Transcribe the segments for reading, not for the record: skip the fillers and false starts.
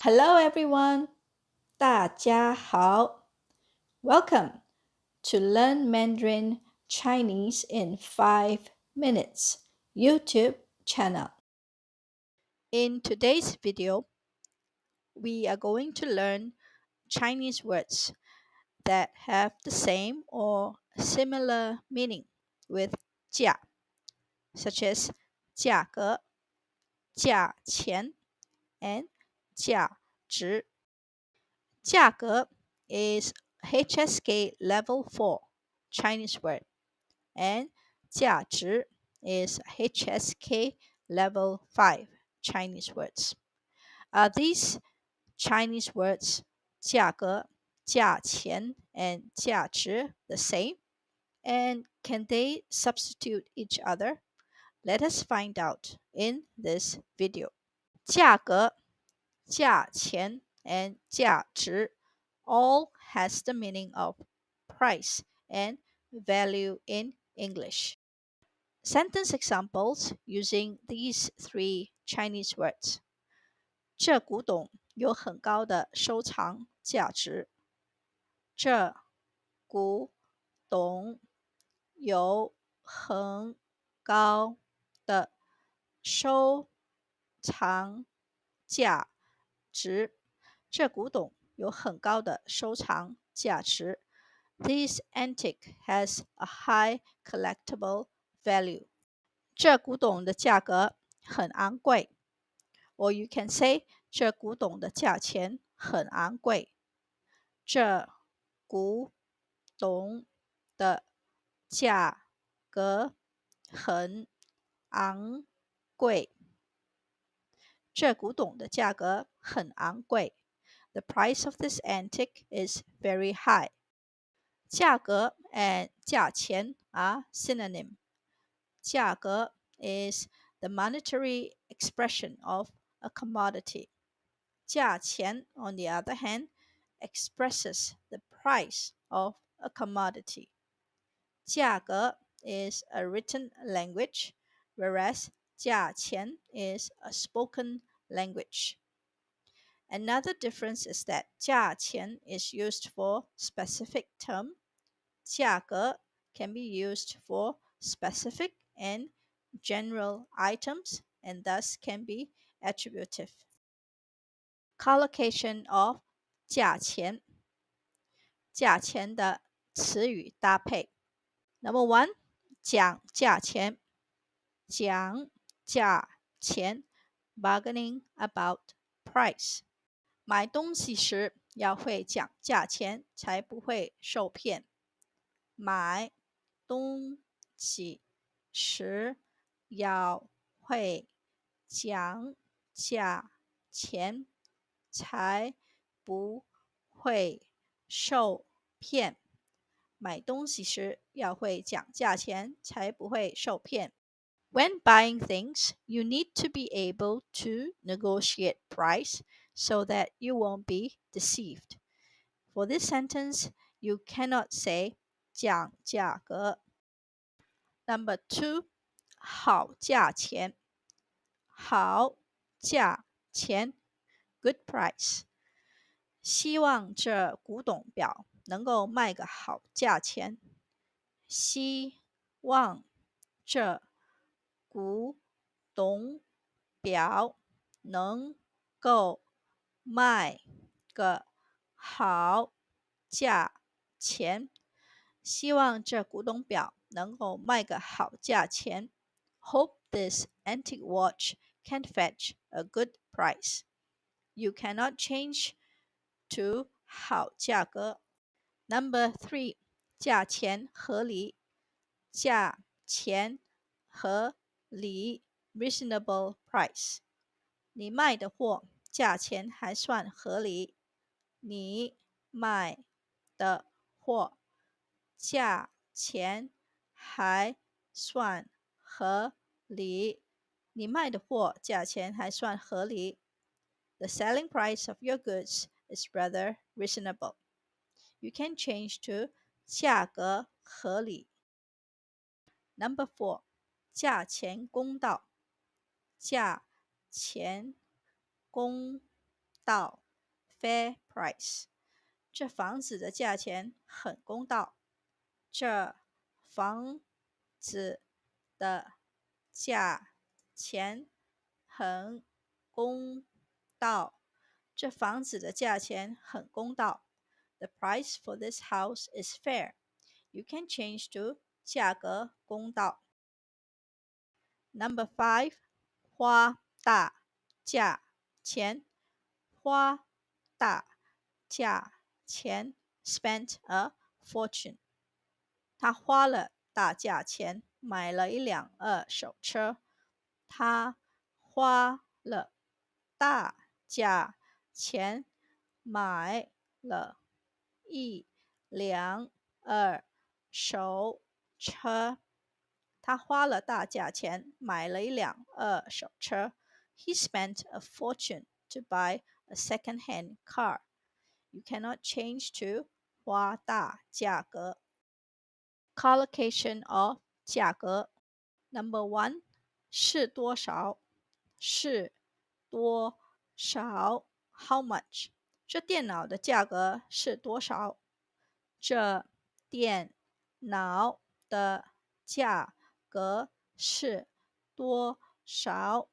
Hello, everyone. 大家好. Welcome to Learn Mandarin Chinese in 5 minutes YouTube channel. In today's video, we are going to learn Chinese words that have the same or similar meaning with 价, such as 价格,价钱, and 价值. 价格 is HSK Level 4 Chinese word, and 价值 is HSK Level 5 Chinese words. Are these Chinese words 价格,价钱, and 价值 the same? And can they substitute each other? Let us find out in this video. 价格,价钱, and 价值 all has the meaning of price and value in English. Sentence examples using these three Chinese words. 这古董有很高的收藏价值。这古董有很高的收藏价值。这古董有很高的收藏价值。This antique has a high collectible value. 这古董的价格很昂贵。Or you can say 这古董的价钱很昂贵。这古董的价格很昂贵。这古董的价格很昂贵。The price of this antique is very high. 价格 and 价钱 are synonym. 价格 is the monetary expression of a commodity. 价钱, on the other hand, expresses the price of a commodity. 价格 is a written language, whereas 价钱 is a spoken language. Another difference is that 价钱 is used for specific term. 价格 can be used for specific and general items and thus can be attributive. Collocation of 价钱. 价钱的词语搭配. Number 1, 讲价钱。讲价钱 bargaining about price. 买东西时要会讲价钱，才不会受骗。买东西时要会讲价钱，才不会受骗。买东西时要会讲价钱，才不会受骗。When buying things, you need to be able to negotiate price so that you won't be deceived. For this sentence, you cannot say 讲价格。Number 2, 好价钱。好价钱 good price. 希望这古董表能够卖个好价钱。希望这古董表能够卖个好价钱。希望这古董表能够卖个好价钱。Hope this antique watch can fetch a good price. You cannot change to 好价格。Number 3, 价钱合理。价钱合理 reasonable price. 你卖的货价钱还算合理。你卖的货价钱还算合理。你卖的货价钱还算合理。The selling price of your goods is rather reasonable. You can change to 价格合理。Number 4, 价钱公道。价钱公道 fair price。这房子的价钱很公道。这房子的价钱很公道。这房子的价钱很公道。The price for this house is fair. You can change to 价格公道。Number 5. 花大价钱。花大价钱 spent a fortune。他花了大价钱买了一辆二手车。他花了大价钱买了一辆二手车。他花了大价钱买了一辆二手车。He spent a fortune to buy a second-hand car. You cannot change to 花大价格。Collocation of 价格。Number 1. 是多少？是多少 ？How much？ 这电脑的价格是多少？这电脑的价格是多少？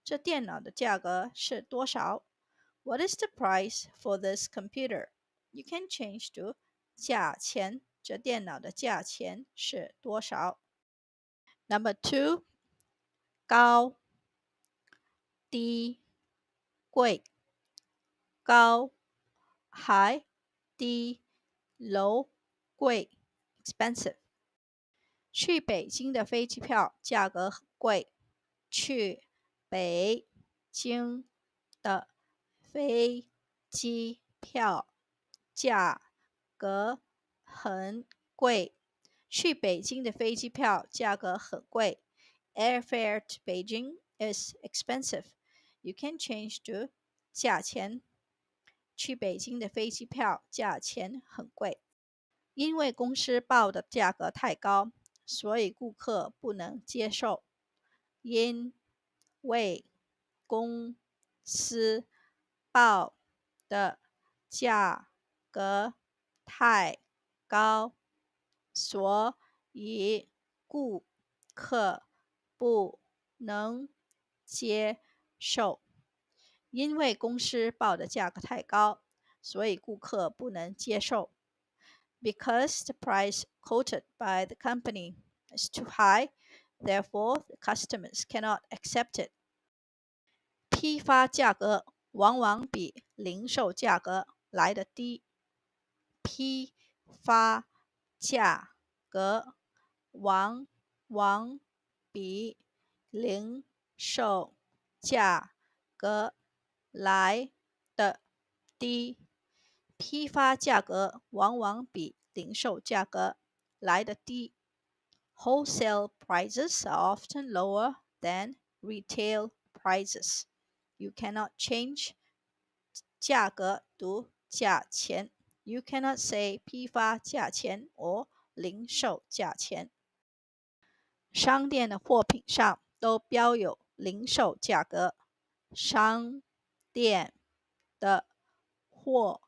这电脑的价格是多少？ What is the price for this computer? You can change to 价钱。这电脑的价钱是多少？ Number 2. 高低贵。高 high 低 low 贵 expensive。去北京的飞机票价格很贵。去北京的飞机票价格很贵。去北京的飞机票价格很贵。Airfare to Beijing is expensive. You can change to 价钱。去北京的飞机票价钱很贵。因为公司报的价格太高，所以顾客不能接受。因为公司报的价格太高，所以顾客不能接受。因为公司报的价格太高，所以顾客不能接受。Because the price quoted by the company is too high, therefore the customers cannot accept it. 批发价格往往比零售价格来得低。批发价格往往比零售价格来得低。批发价格往往比零售价格来得低。Wholesale prices are often lower than retail prices. You cannot change 价格 to 价钱。You cannot say 批发价钱 or 零售价钱。商店的货品上都标有零售价格。商店的货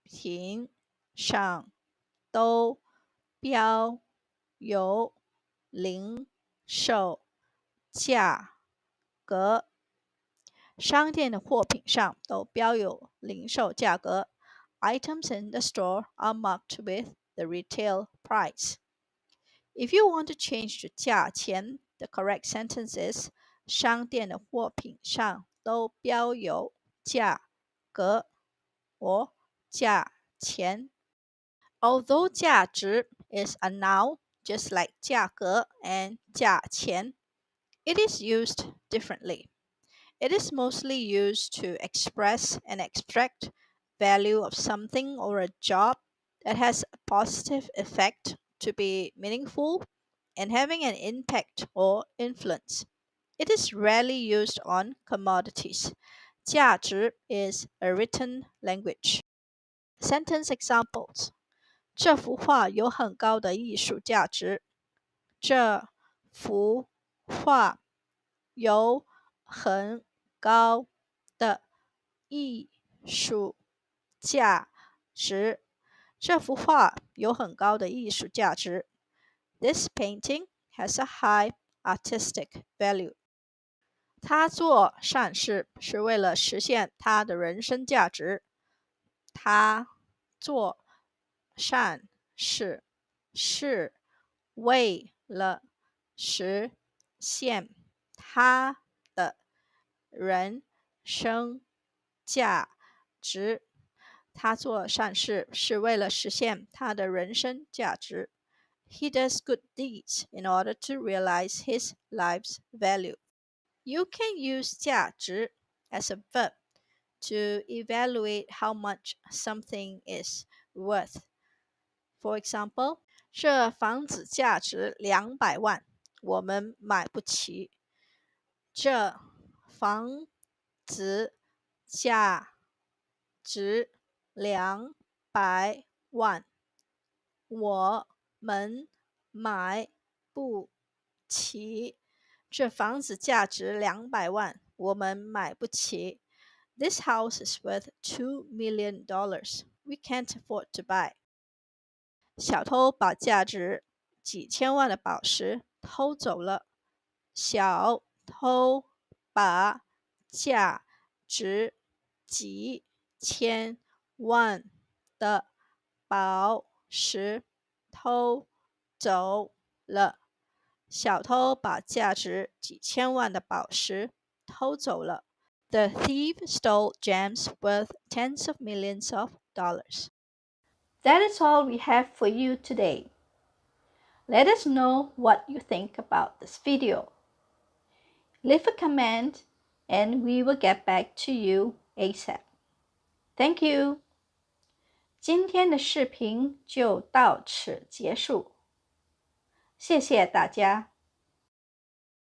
品上都标有零售价格。商店的货品上都标有零售价格。Items in the store are marked with the retail price. If you want to change to 价钱, the correct sentence is 商店的货品上都标有价格 or 价钱。Although 价值 is a noun, just like 价格 and 价钱, it is used differently. It is mostly used to express an abstract value of something or a job that has a positive effect to be meaningful and having an impact or influence. It is rarely used on commodities. 价值 is a written language. Sentence examples. 这幅画有很高的艺术价值。这幅画有很高的艺数价值。这幅画有很高的艺术价值。This painting has a high artistic value. 他做善事是为了实现他的人生价值。他做善事是为了实现他的人生价值。他做善事是为了实现他的人生价值。He does good deeds in order to realize his life's value. You can use 价值 as a verb to evaluate how much something is worth. For example, 这房子价值200万，我们买不起。这房子价值200万，我们买不起。这房子价值200万，我们买不起。This house is worth $2 million. We can't afford to buy. 小偷把价值几千万的宝石偷走了。小偷把价值几千万的宝石偷走了。小偷把价值几千万的宝石偷走了。The thief stole gems worth tens of millions of dollars. That is all we have for you today. Let us know what you think about this video. Leave a comment and we will get back to you ASAP. Thank you. 今天的视频就到此结束。谢谢大家。